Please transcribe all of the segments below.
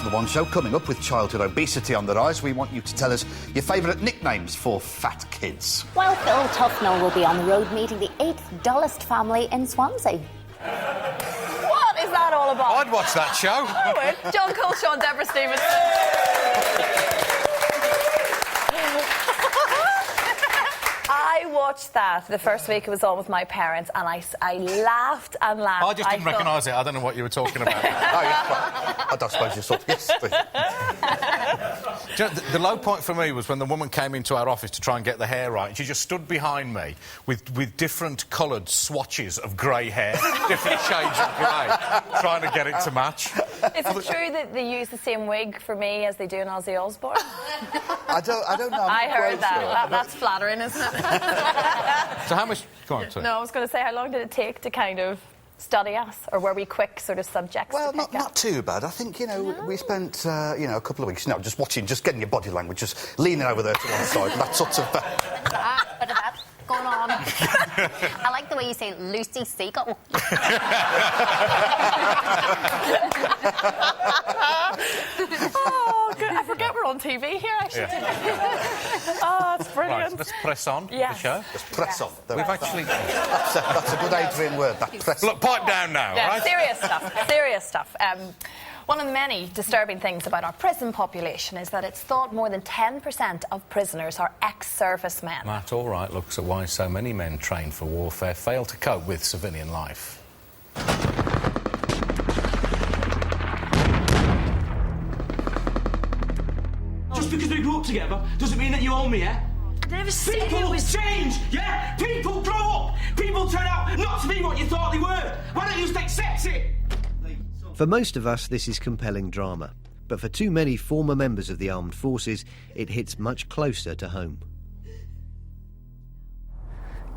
to The One Show. Coming up, with childhood obesity on the rise, we want you to tell us your favourite nicknames for fat kids. Well, Phil Tufnell will be on the road meeting the 8th dullest family in Swansea. What is that all about? I'd watch that show. I would. John Culshaw and Debra Stephenson. I watched that the first week it was on with my parents, and I laughed and laughed. I just didn't recognise it. I don't know what you were talking about. Oh, yeah, I don't suppose you saw it. Yes. The low point for me was when the woman came into our office to try and get the hair right. She just stood behind me with different coloured swatches of grey hair, different shades of grey, trying to get it to match. Is it true that they use the same wig for me as they do in Ozzy Osbourne? I don't know. I heard that. That's flattering, isn't it? So how much... Go on, sorry. No, I was going to say, how long did it take to kind of study us, or were we quick sort of subjects? Well, to pick not too bad. I think, we spent, a couple of weeks, just watching, just getting your body language, just leaning over there to one side, and that sort of... Bit of that going on. I like the way you say Lucy Seagull. Oh, good. I forget we're on TV here, actually. Yeah. Oh, it's brilliant. Right, let's press on with Yes. the show. Let's press on. We've actually... That's a good Adrian word, that press on. Look, pipe down now, Yeah, right? serious stuff. One of the many disturbing things about our prison population is that it's thought more than 10% of prisoners are ex-servicemen. That all right looks at why so many men trained for warfare fail to cope with civilian life. Just because we grew up together doesn't mean that you own me, yeah? I never said it People was... change, yeah? People grow up. People turn out not to be what you thought they were. Why don't you just accept it? For most of us, this is compelling drama. But for too many former members of the armed forces, it hits much closer to home.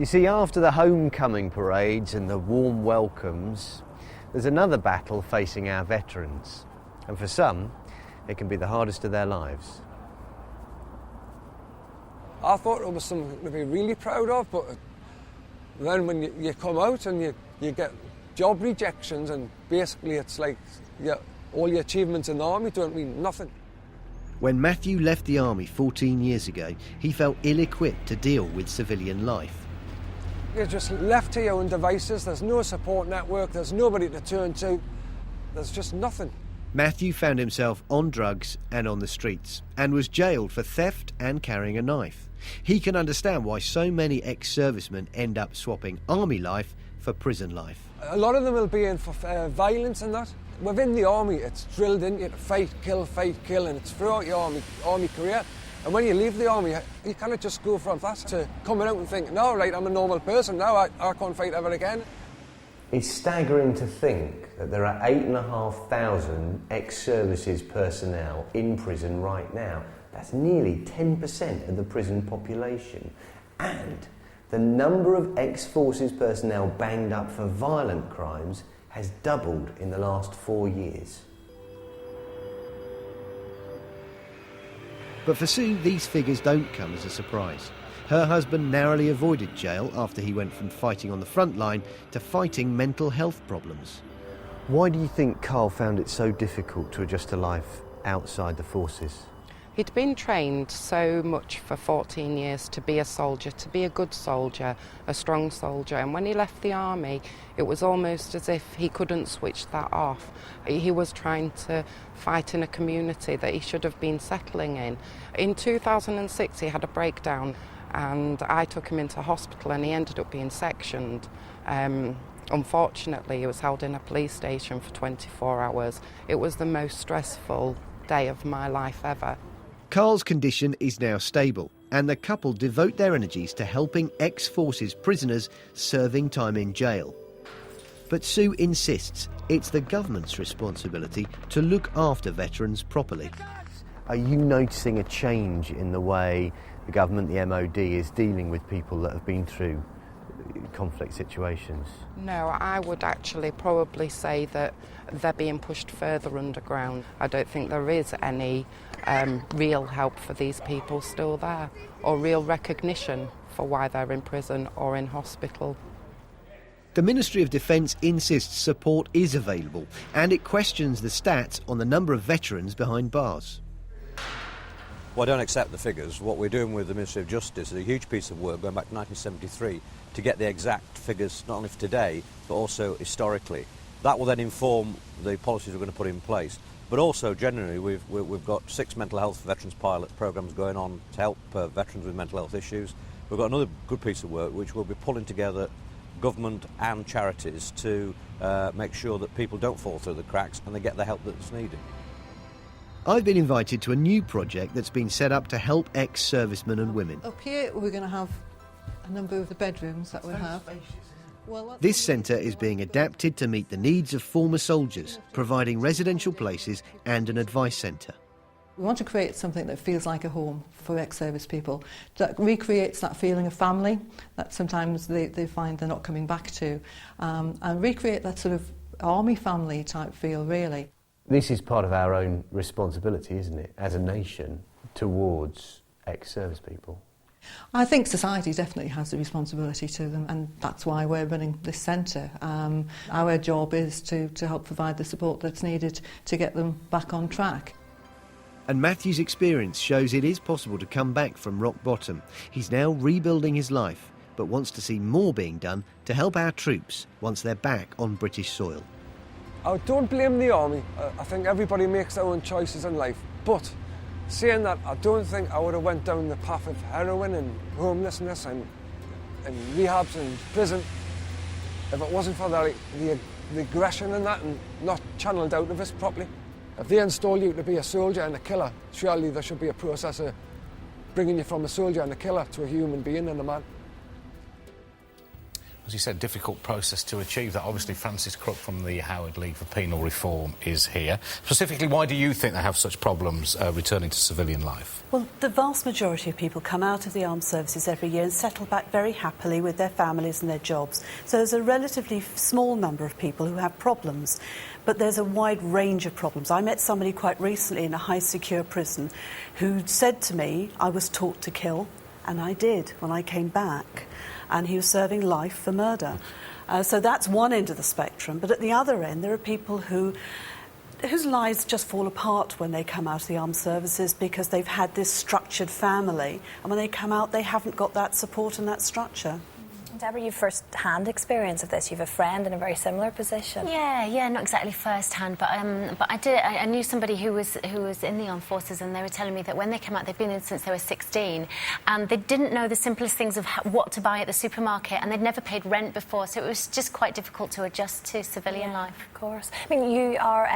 You see, after the homecoming parades and the warm welcomes, there's another battle facing our veterans. And for some, it can be the hardest of their lives. I thought it was something to be really proud of, but then when you come out and you get job rejections, and basically it's like all your achievements in the army don't mean nothing. When Matthew left the army 14 years ago, he felt ill-equipped to deal with civilian life. You're just left to your own devices. There's no support network, there's nobody to turn to, there's just nothing. Matthew found himself on drugs and on the streets, and was jailed for theft and carrying a knife. He can understand why so many ex-servicemen end up swapping army life for prison life. A lot of them will be in for violence and that. Within the army, it's drilled in you to fight, kill, and it's throughout your army career. And when you leave the army, you kind of just go from that to coming out and think, no, right, I'm a normal person now, I can't fight ever again. It's staggering to think that there are 8,500 ex-services personnel in prison right now. That's nearly 10% of the prison population. And the number of ex-forces personnel banged up for violent crimes has doubled in the last 4 years. But for Sue, these figures don't come as a surprise. Her husband narrowly avoided jail after he went from fighting on the front line to fighting mental health problems. Why do you think Carl found it so difficult to adjust to life outside the forces? He'd been trained so much for 14 years to be a soldier, to be a good soldier, a strong soldier. And when he left the army, it was almost as if he couldn't switch that off. He was trying to fight in a community that he should have been settling in. In 2006, he had a breakdown, and I took him into hospital, and he ended up being sectioned. Unfortunately, he was held in a police station for 24 hours. It was the most stressful day of my life ever. Carl's condition is now stable, and the couple devote their energies to helping ex-forces prisoners serving time in jail. But Sue insists it's the government's responsibility to look after veterans properly. Are you noticing a change in the way the government, the MOD, is dealing with people that have been through conflict situations? No, I would actually probably say that they're being pushed further underground. I don't think there is any real help for these people still there, or real recognition for why they're in prison or in hospital. The Ministry of Defence insists support is available, and it questions the stats on the number of veterans behind bars. Well, I don't accept the figures. What we're doing with the Ministry of Justice is a huge piece of work going back to 1973 to get the exact figures not only for today but also historically. That will then inform the policies we're going to put in place. But also, generally, we've got 6 mental health veterans pilot programmes going on to help veterans with mental health issues. We've got another good piece of work which will be pulling together government and charities to make sure that people don't fall through the cracks and they get the help that's needed. I've been invited to a new project that's been set up to help ex-servicemen and women. Up here we're going to have a number of the bedrooms that we have. This centre is being adapted to meet the needs of former soldiers, providing residential places and an advice centre. We want to create something that feels like a home for ex-service people, that recreates that feeling of family that sometimes they find they're not coming back to, and recreate that sort of army family type feel, really. This is part of our own responsibility, isn't it, as a nation, towards ex-service people? I think society definitely has a responsibility to them, and that's why we're running this centre. Our job is to help provide the support that's needed to get them back on track. And Matthew's experience shows it is possible to come back from rock bottom. He's now rebuilding his life, but wants to see more being done to help our troops once they're back on British soil. I don't blame the army. I think everybody makes their own choices in life. But saying that, I don't think I would have went down the path of heroin and homelessness and rehabs and prison if it wasn't for the aggression and that, and not channelled out of us properly. If they install you to be a soldier and a killer, surely there should be a process of bringing you from a soldier and a killer to a human being and a man. As you said, difficult process to achieve that. Obviously, Francis Crook from the Howard League for Penal Reform is here. Specifically, why do you think they have such problems returning to civilian life? Well, the vast majority of people come out of the armed services every year and settle back very happily with their families and their jobs. So there's a relatively small number of people who have problems, but there's a wide range of problems. I met somebody quite recently in a high-secure prison who said to me, I was taught to kill, and I did when I came back. And he was serving life for murder. So that's one end of the spectrum. But at the other end, there are people whose lives just fall apart when they come out of the armed services because they've had this structured family. And when they come out, they haven't got that support and that structure. Debra, you've first-hand experience of this. You have a friend in a very similar position. Yeah, not exactly first-hand, but I knew somebody who was in the armed forces, and they were telling me that when they came out, they'd been in since they were 16, and they didn't know the simplest things of what to buy at the supermarket, and they'd never paid rent before, so it was just quite difficult to adjust to civilian life. Of course. I mean, you are.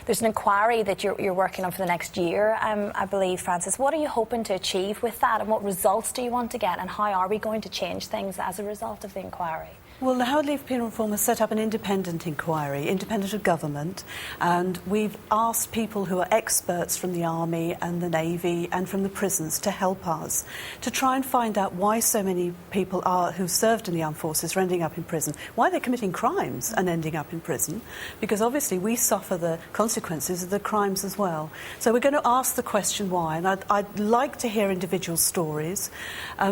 There's an inquiry that you're working on for the next year, I believe, Francis. What are you hoping to achieve with that, and what results do you want to get, and how are we going to change things as a result of the inquiry? Well, the Howard League for Penal Reform has set up an independent inquiry, independent of government, and we've asked people who are experts from the Army and the Navy and from the prisons to help us to try and find out why so many people who served in the armed forces are ending up in prison, why they're committing crimes and ending up in prison, because obviously we suffer the consequences of the crimes as well. So we're going to ask the question why, and I'd like to hear individual stories,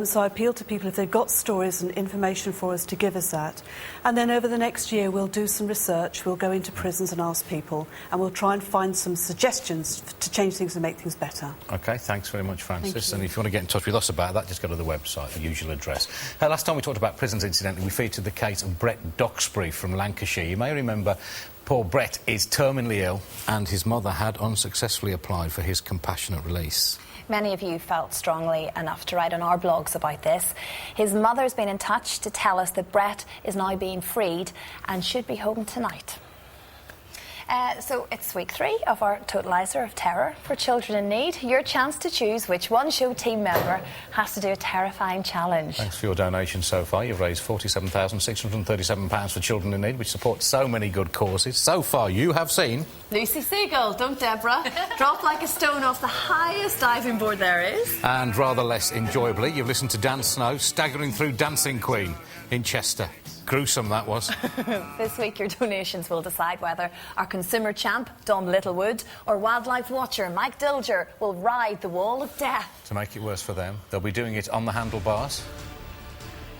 so I appeal to people if they've got stories and information for us to give us that. And then over the next year we'll do some research, we'll go into prisons and ask people, and we'll try and find some suggestions to change things and make things better. OK, thanks very much, Francis. And if you want to get in touch with us about that, just go to the website, the usual address. Last time we talked about prisons, incidentally, we featured the case of Brett Duxbury from Lancashire. You may remember poor Brett is terminally ill, and his mother had unsuccessfully applied for his compassionate release. Many of you felt strongly enough to write on our blogs about this. His mother's been in touch to tell us that Brett is now being freed and should be home tonight. So it's week 3 of our Totaliser of Terror for Children in Need. Your chance to choose which One Show team member has to do a terrifying challenge. Thanks for your donation so far. You've raised £47,637 for Children in Need, which supports so many good causes. So far, you have seen... Lucy Seagull, don't Debra. Dropped like a stone off the highest diving board there is. And rather less enjoyably, you've listened to Dan Snow staggering through Dancing Queen in Chester. Gruesome, that was. This week, your donations will decide whether our consumer champ, Dom Littlewood, or wildlife watcher, Mike Dilger, will ride the wall of death. To make it worse for them, they'll be doing it on the handlebars.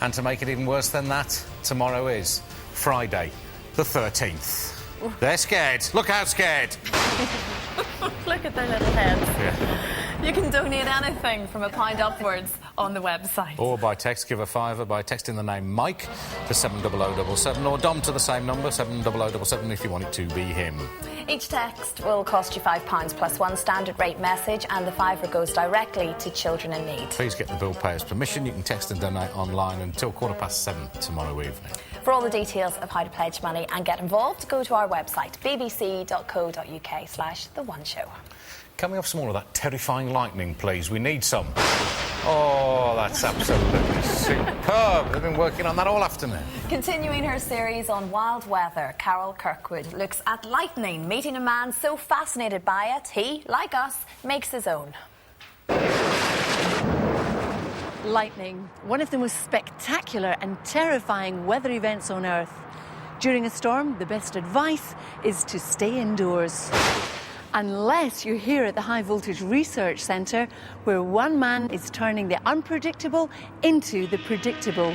And to make it even worse than that, tomorrow is Friday, the 13th. They're scared. Look how scared. Look at their little heads. Yeah. You can donate anything from £1 upwards on the website. Or by text, give a fiver by texting the name Mike to 70077 or Dom to the same number, 70077 if you want it to be him. Each text will cost you £5 plus one standard rate message, and the fiver goes directly to children in need. Please get the bill payer's permission. You can text and donate online until 7:15 tomorrow evening. For all the details of how to pledge money and get involved, go to our website, bbc.co.uk/The One Show. Can we have some more of that terrifying lightning, please? We need some. Oh, that's absolutely superb. They've been working on that all afternoon. Continuing her series on wild weather, Carol Kirkwood looks at lightning, meeting a man so fascinated by it, he, like us, makes his own. Lightning, one of the most spectacular and terrifying weather events on Earth. During a storm, the best advice is to stay indoors. Unless you're here at the High Voltage Research Centre, where one man is turning the unpredictable into the predictable.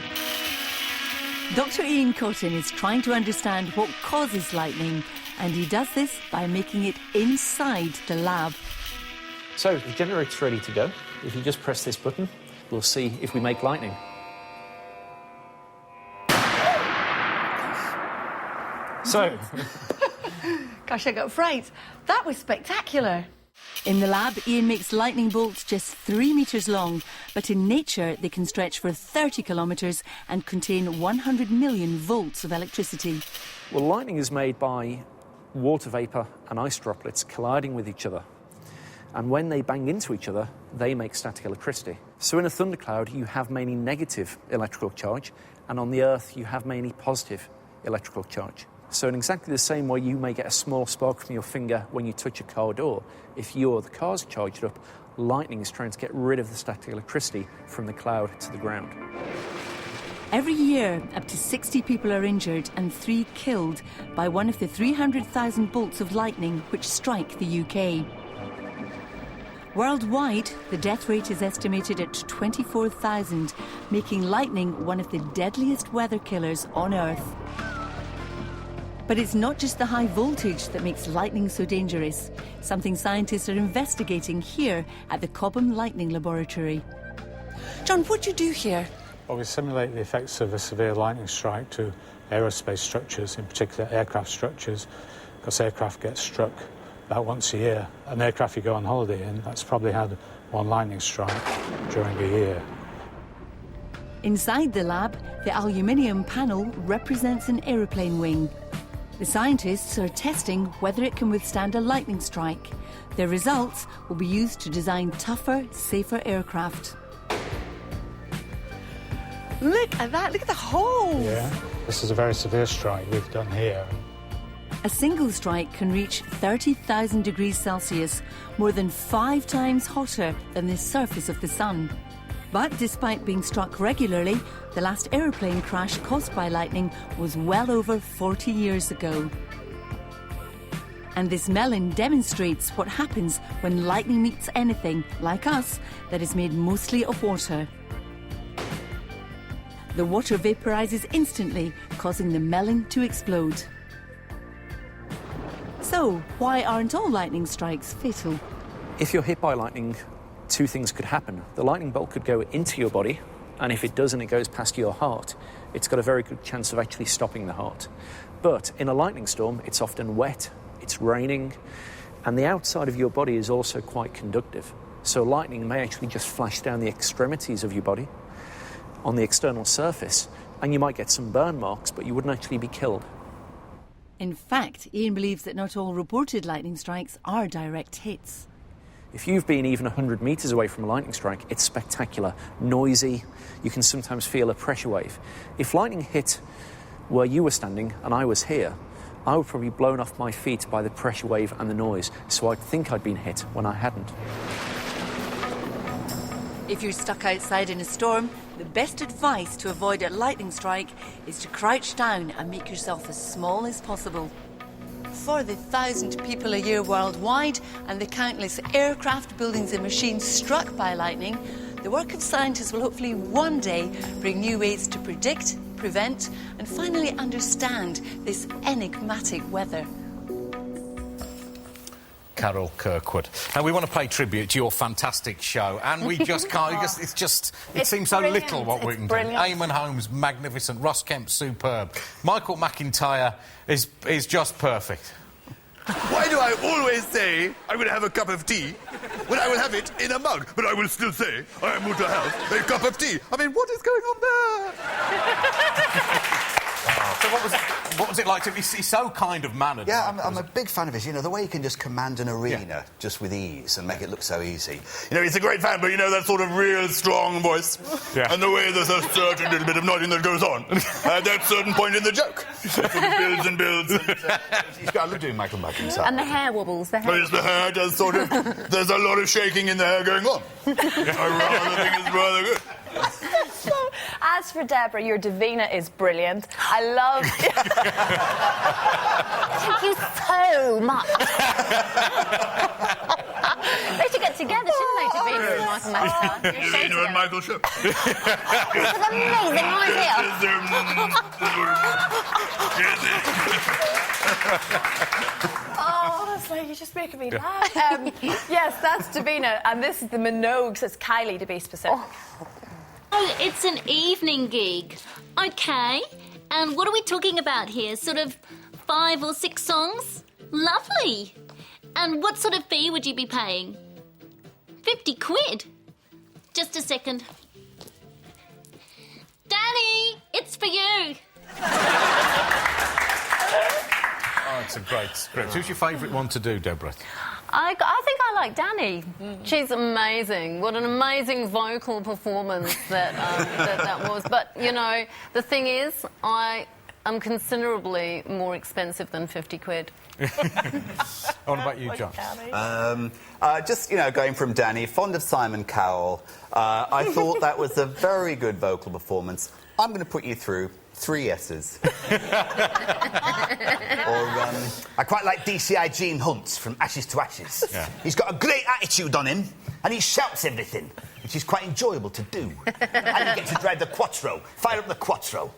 Dr. Ian Cotton is trying to understand what causes lightning, and he does this by making it inside the lab. So, the generator's ready to go. If you just press this button, we'll see if we make lightning. So... Gosh, I got fright. That was spectacular. In the lab, Ian makes lightning bolts just 3 metres long, but in nature they can stretch for 30 kilometres and contain 100 million volts of electricity. Well, lightning is made by water vapour and ice droplets colliding with each other. And when they bang into each other, they make static electricity. So in a thundercloud, you have mainly negative electrical charge, and on the Earth, you have mainly positive electrical charge. So in exactly the same way you may get a small spark from your finger when you touch a car door, if the car's charged up, lightning is trying to get rid of the static electricity from the cloud to the ground. Every year, up to 60 people are injured and 3 killed by one of the 300,000 bolts of lightning which strike the UK. Worldwide, the death rate is estimated at 24,000, making lightning one of the deadliest weather killers on Earth. But it's not just the high voltage that makes lightning so dangerous, something scientists are investigating here at the Cobham Lightning Laboratory. John, what do you do here? Well, we simulate the effects of a severe lightning strike to aerospace structures, in particular aircraft structures, because aircraft get struck about once a year. An aircraft you go on holiday in, that's probably had one lightning strike during a year. Inside the lab, the aluminium panel represents an aeroplane wing. The scientists are testing whether it can withstand a lightning strike. Their results will be used to design tougher, safer aircraft. Look at that, look at the holes! Yeah, this is a very severe strike we've done here. A single strike can reach 30,000 degrees Celsius, more than 5 times hotter than the surface of the sun. But despite being struck regularly, the last aeroplane crash caused by lightning was well over 40 years ago. And this melon demonstrates what happens when lightning meets anything, like us, that is made mostly of water. The water vaporises instantly, causing the melon to explode. So, why aren't all lightning strikes fatal? If you're hit by lightning, 2 things could happen. The lightning bolt could go into your body, and if it does and it goes past your heart, it's got a very good chance of actually stopping the heart. But in a lightning storm, it's often wet, it's raining, and the outside of your body is also quite conductive. So lightning may actually just flash down the extremities of your body on the external surface, and you might get some burn marks, but you wouldn't actually be killed. In fact, Ian believes that not all reported lightning strikes are direct hits. If you've been even 100 metres away from a lightning strike, it's spectacular, noisy, you can sometimes feel a pressure wave. If lightning hit where you were standing and I was here, I would probably be blown off my feet by the pressure wave and the noise, so I'd think I'd been hit when I hadn't. If you're stuck outside in a storm, the best advice to avoid a lightning strike is to crouch down and make yourself as small as possible. For the 1,000 people a year worldwide and the countless aircraft, buildings and machines struck by lightning, the work of scientists will hopefully one day bring new ways to predict, prevent and finally understand this enigmatic weather. Carol Kirkwood. And we want to pay tribute to your fantastic show, and we just can't. It seems so little what we can do. Eamon Holmes, magnificent. Ross Kemp, superb. Michael McIntyre is just perfect. Why do I always say I'm going to have a cup of tea when I will have it in a mug, but I will still say I am going to have a cup of tea? I mean, what is going on there? So what was it like to be so kind of mannered? Yeah, I'm a big fan of his. You know, the way he can just command an arena just with ease and make it look so easy. You know, he's a great fan, but you know that sort of real strong voice. Yeah. And the way there's a certain little bit of nodding that goes on at that certain point in the joke. Sort of builds and builds. I love doing Michael McIntyre. And the hair wobbles. The hair. Yes, the hair does sort of... There's a lot of shaking in the hair going on. I rather think it's rather good. So, as for Debra, your Davina is brilliant. I love... Thank you so much. They should get together, shouldn't they, Davina and Michael McIntyre? Davina and Michael should. It's an amazing idea. Honestly, you're just making me laugh. Yes, that's Davina, and this is the Minogues. It's Kylie, to be specific. Oh, it's an evening gig. OK. And what are we talking about here? Sort of 5 or 6 songs? Lovely. And what sort of fee would you be paying? 50 quid? Just a second. Danny, it's for you. Oh, it's a great script. Who's your favourite one to do, Debra? I think I like Danny. She's amazing. What an amazing vocal performance that was. But, you know, the thing is, I am considerably more expensive than 50 quid. What about you, John? Just, you know, going from Danny, fond of Simon Cowell, I thought that was a very good vocal performance. I'm going to put you through 3 S's. I quite like DCI Gene Hunt from Ashes to Ashes. Yeah. He's got a great attitude on him, and he shouts everything, which is quite enjoyable to do. And you get to drive the Quattro. Fire up the Quattro.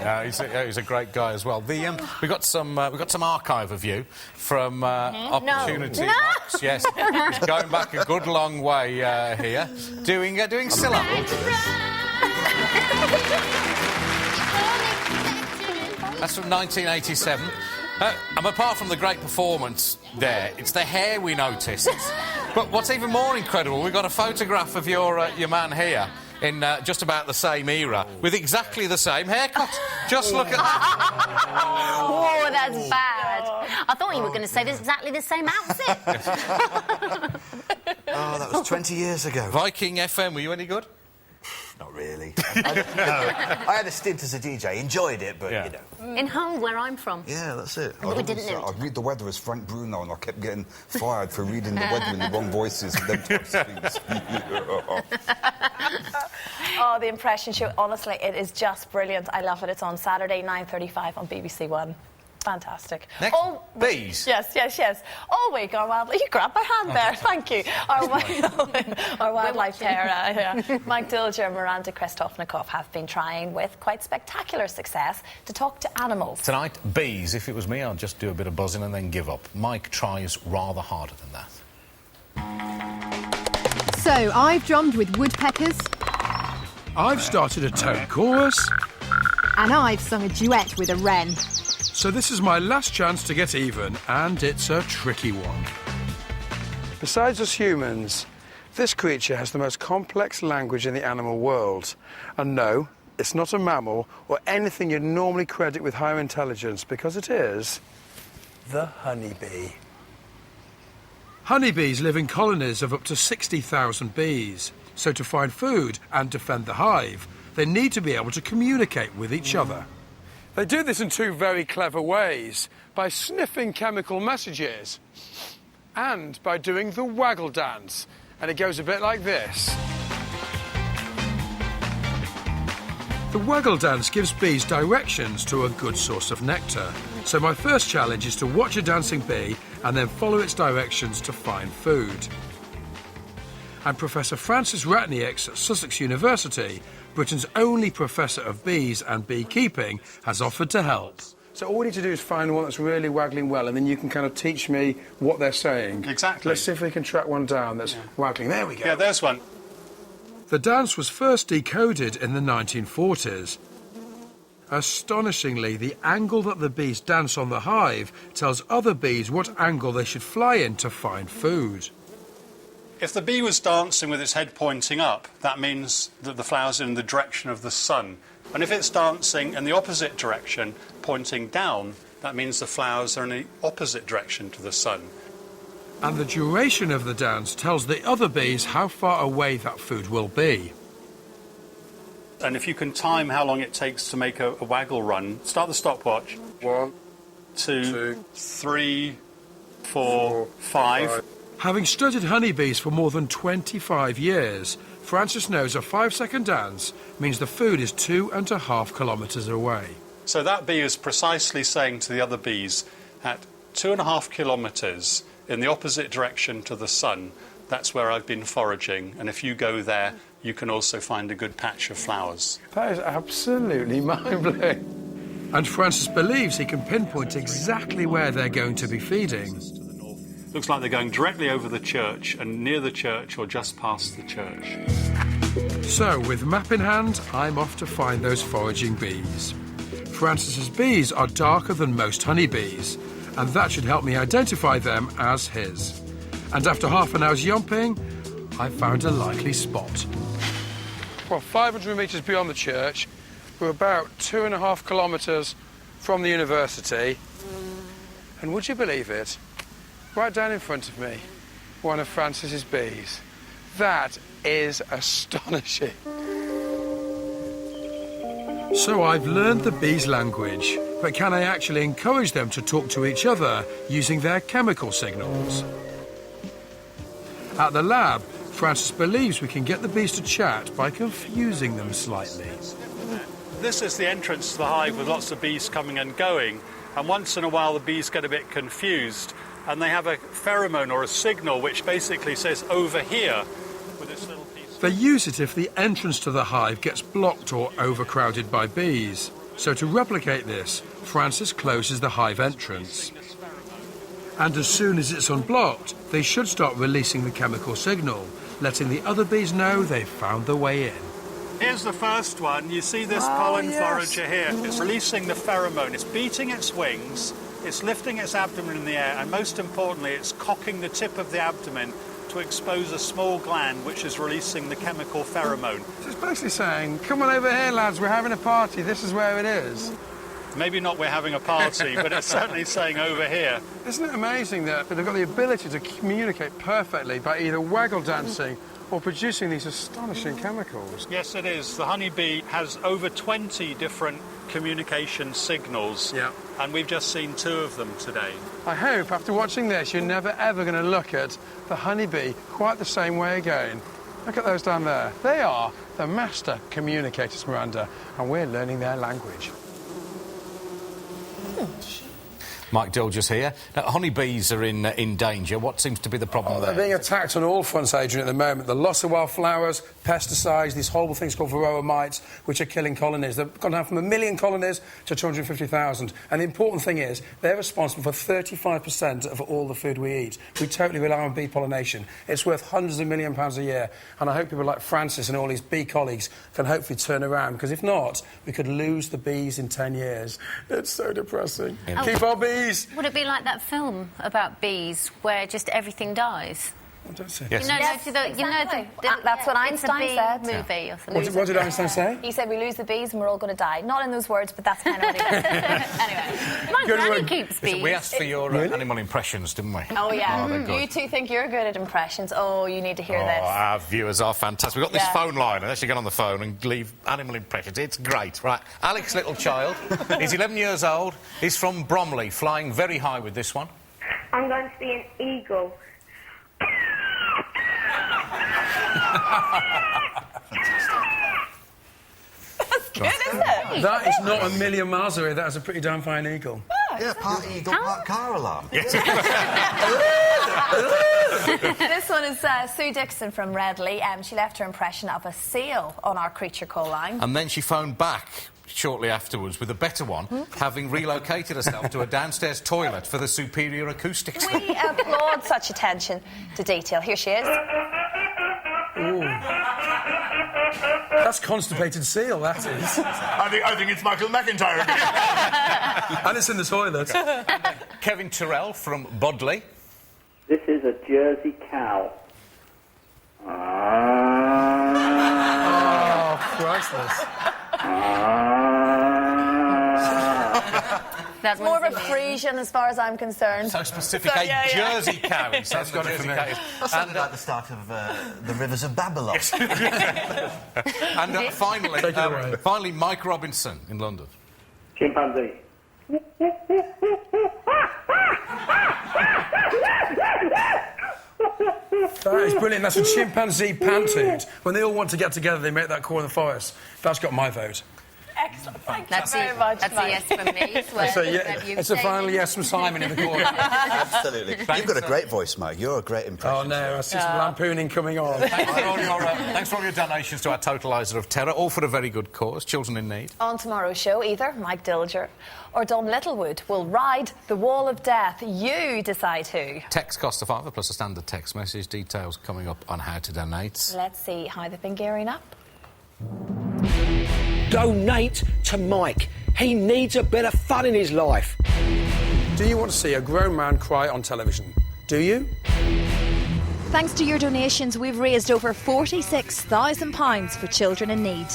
Yeah, he's a great guy as well. We got some archive of you from Opportunity Box. Yes, he's going back a good long way here, doing Scylla. That's from 1987. And apart from the great performance there, it's the hair we noticed. But what's even more incredible, we've got a photograph of your man here in just about the same era with exactly the same haircut. Just look at that. Oh, that's bad. I thought you were going to say there's exactly the same outfit. Oh, that was 20 years ago. Viking FM, were you any good? Not really. I had a stint as a DJ, enjoyed it, but, you know. In Hull, where I'm from. Yeah, that's it. We didn't know I'd read the weather as Frank Bruno, and I kept getting fired for reading the weather in the wrong voices and them types of things. Oh, the impression show, honestly, it is just brilliant. I love it. It's on Saturday, 9:35 on BBC One. Fantastic. Next, bees. Yes. All week, our wildlife... You grabbed my hand there, thank you. Our wildlife pair, Mike Dilger and Miranda Krestofnikov have been trying with quite spectacular success to talk to animals. Tonight, bees. If it was me, I'd just do a bit of buzzing and then give up. Mike tries rather harder than that. So, I've drummed with woodpeckers. I've started a tone chorus. And I've sung a duet with a wren. So this is my last chance to get even, and it's a tricky one. Besides us humans, this creature has the most complex language in the animal world. And no, it's not a mammal or anything you'd normally credit with higher intelligence, because it is the honeybee. Honeybees live in colonies of up to 60,000 bees. So to find food and defend the hive, they need to be able to communicate with each other. They do this in 2 very clever ways, by sniffing chemical messages and by doing the waggle dance. And it goes a bit like this. The waggle dance gives bees directions to a good source of nectar. So my first challenge is to watch a dancing bee and then follow its directions to find food. And Professor Francis Ratnieks at Sussex University Britain's only professor of bees and beekeeping, has offered to help. So all we need to do is find one that's really waggling well, and then you can kind of teach me what they're saying. Exactly. Let's see if we can track one down that's waggling. There we go. Yeah, there's one. The dance was first decoded in the 1940s. Astonishingly, the angle that the bees dance on the hive tells other bees what angle they should fly in to find food. If the bee was dancing with its head pointing up, that means that the flower's in the direction of the sun. And if it's dancing in the opposite direction, pointing down, that means the flowers are in the opposite direction to the sun. And the duration of the dance tells the other bees how far away that food will be. And if you can time how long it takes to make a waggle run, start the stopwatch. 1, 2, 3, 4, 5. Having studied honeybees for more than 25 years, Francis knows a 5-second dance means the food is 2.5 kilometres away. So that bee is precisely saying to the other bees, at 2.5 kilometres in the opposite direction to the sun, that's where I've been foraging, and if you go there, you can also find a good patch of flowers. That is absolutely mind-blowing. And Francis believes he can pinpoint exactly where they're going to be feeding. Looks like they're going directly over the church and near the church or just past the church. So, with map in hand, I'm off to find those foraging bees. Francis's bees are darker than most honeybees, and that should help me identify them as his. And after half an hour's yomping, I found a likely spot. Well, 500 metres beyond the church, we're about 2.5 kilometres from the university. And would you believe it? Right down in front of me, one of Francis's bees. That is astonishing. So I've learned the bees' language, but can I actually encourage them to talk to each other using their chemical signals? At the lab, Francis believes we can get the bees to chat by confusing them slightly. This is the entrance to the hive with lots of bees coming and going, and once in a while the bees get a bit confused and they have a pheromone or a signal which basically says over here with this little piece. They use it if the entrance to the hive gets blocked or overcrowded by bees. So to replicate this, Francis closes the hive entrance. And as soon as it's unblocked, they should start releasing the chemical signal, letting the other bees know they've found the way in. Here's the first one. You see this pollen forager here. It's releasing the pheromone. It's beating its wings, it's lifting its abdomen in the air, and most importantly, it's cocking the tip of the abdomen to expose a small gland which is releasing the chemical pheromone. So it's basically saying, come on over here, lads, we're having a party, this is where it is. Maybe not we're having a party, but it's certainly saying over here. Isn't it amazing that they've got the ability to communicate perfectly by either waggle dancing or producing these astonishing chemicals? Yes, it is. The honeybee has over 20 different communication signals, and we've just seen 2 of them today. I hope after watching this you're never ever going to look at the honeybee quite the same way again. Look at those down there. They are the master communicators, Miranda, and we're learning their language. Mike Dilger's here. Now, honeybees are in danger. What seems to be the problem there? They're being attacked on all fronts, Adrian, at the moment. The loss of wildflowers, pesticides, these horrible things called varroa mites, which are killing colonies. They've gone down from 1 million colonies to 250,000. And the important thing is, they're responsible for 35% of all the food we eat. We totally rely on bee pollination. It's worth hundreds of £millions a year. And I hope people like Francis and all his bee colleagues can hopefully turn around, because if not, we could lose the bees in 10 years. It's so depressing. Yeah. Keep our bees! Would it be like that film about bees where just everything dies? I don't see. Yes. That's what Einstein said. Movie or something. What did Einstein say? He said we lose the bees and we're all going to die. Not in those words, but that's kind of what he meant. Anyway, my granny keeps bees. We asked for your animal impressions, didn't we? Oh, yeah. Oh, you two think you're good at impressions. Oh, you need to hear this. Our viewers are fantastic. We've got this phone line, and let's get on the phone and leave animal impressions. It's great. Right, Alex, little child. He's 11 years old. He's from Bromley, flying very high with this one. I'm going to be an eagle. That's good, isn't it? That is not 1 million miles away. That is a pretty damn fine eagle. Yeah, part eagle, part car alarm. This one is Sue Dixon from Redley. She left her impression of a seal on our creature call line. And then she phoned back shortly afterwards with a better one, having relocated herself to a downstairs toilet for the superior acoustics. We applaud such attention to detail. Here she is. Ooh. That's constipated seal, that is. I think it's Michael McIntyre again. And it's in the toilet. Kevin Terrell from Bodley. This is a Jersey cow. Oh, priceless. That's more of a Frisian as far as I'm concerned. So specific, Jersey cow. That's got it for me. That sounded like the start of the Rivers of Babylon. And finally, Mike Robinson in London. Chimpanzee. That is brilliant. That's a chimpanzee pantoot. When they all want to get together, they make that call in the forest. That's got my vote. Excellent. Thank you very much. That's a yes from me. It's a final yes from Simon in the corner. Absolutely. You've got a great voice, Mike. You're a great impression. Oh, no, I see some lampooning coming on. Thanks for all your donations to our Totaliser of Terror, all for a very good cause, children in need. On tomorrow's show, either Mike Dilger or Dom Littlewood will ride the wall of death. You decide who. Text costs £5 plus a standard text message. Details coming up on how to donate. Let's see how they've been gearing up. Donate to Mike. He needs a bit of fun in his life. Do you want to see a grown man cry on television? Do you? Thanks to your donations, we've raised over £46,000 for children in need.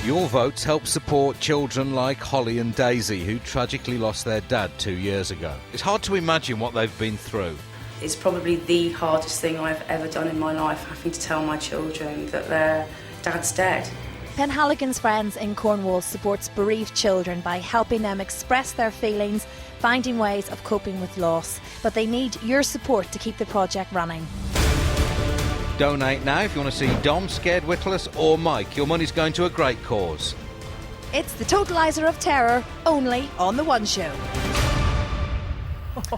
Your votes help support children like Holly and Daisy, who tragically lost their dad 2 years ago. It's hard to imagine what they've been through. It's probably the hardest thing I've ever done in my life, having to tell my children that their dad's dead. Penhaligon's Friends in Cornwall supports bereaved children by helping them express their feelings, finding ways of coping with loss. But they need your support to keep the project running. Donate now if you want to see Dom, Scared Witless or Mike. Your money's going to a great cause. It's the Totaliser of Terror, only on The One Show.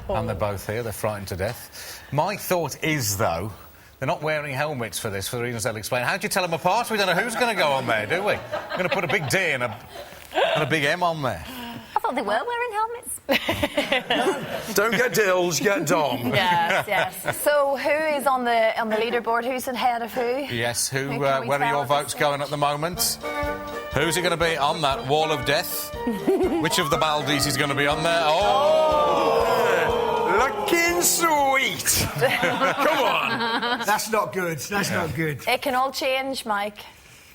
And they're both here, they're frightened to death. My thought is, though, they're not wearing helmets for this, for the reasons they'll explain. How do you tell them apart? We don't know who's going to go on there, do we? We're going to put a big D and a big M on there. I thought they were wearing helmets. Don't get Dills, get Dom. Yes. So who is on the leaderboard? Who's ahead of who? Yes, where are your votes going at the moment? Who's it going to be on that wall of death? Which of the Baldies is going to be on there? Looking sweet. Come on. That's not good. That's not good. It can all change, Mike.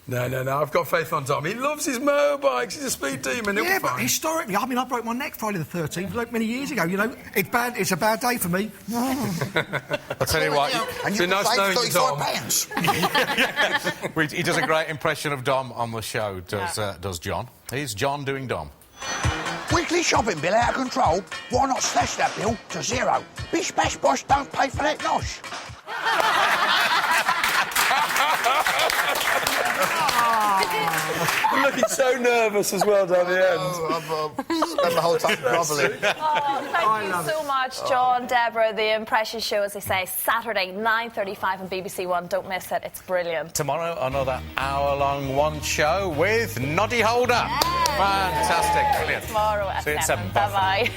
No. I've got faith on Dom. He loves his motorbikes. He's a speed demon. Yeah, but historically, I mean, I broke my neck Friday the 13th, like many years ago. You know, it's a bad day for me. I'll tell you what. And you nice knowing you, Dom. £34. He does a great impression of Dom on the show, does John. Here's John doing Dom. Weekly shopping bill out of control? Why not slash that bill to zero? Bish bash bosh, don't pay for that nosh. You're looking so nervous as well down the end. I've spent the whole time grovelling. Thank you so much, John, Debra. The Impression Show, as they say, Saturday, 9:35 on BBC One. Don't miss it. It's brilliant. Tomorrow, another hour-long One Show with Noddy Holder. Fantastic. Brilliant. Tomorrow at See you at 7. 7. Bye-bye.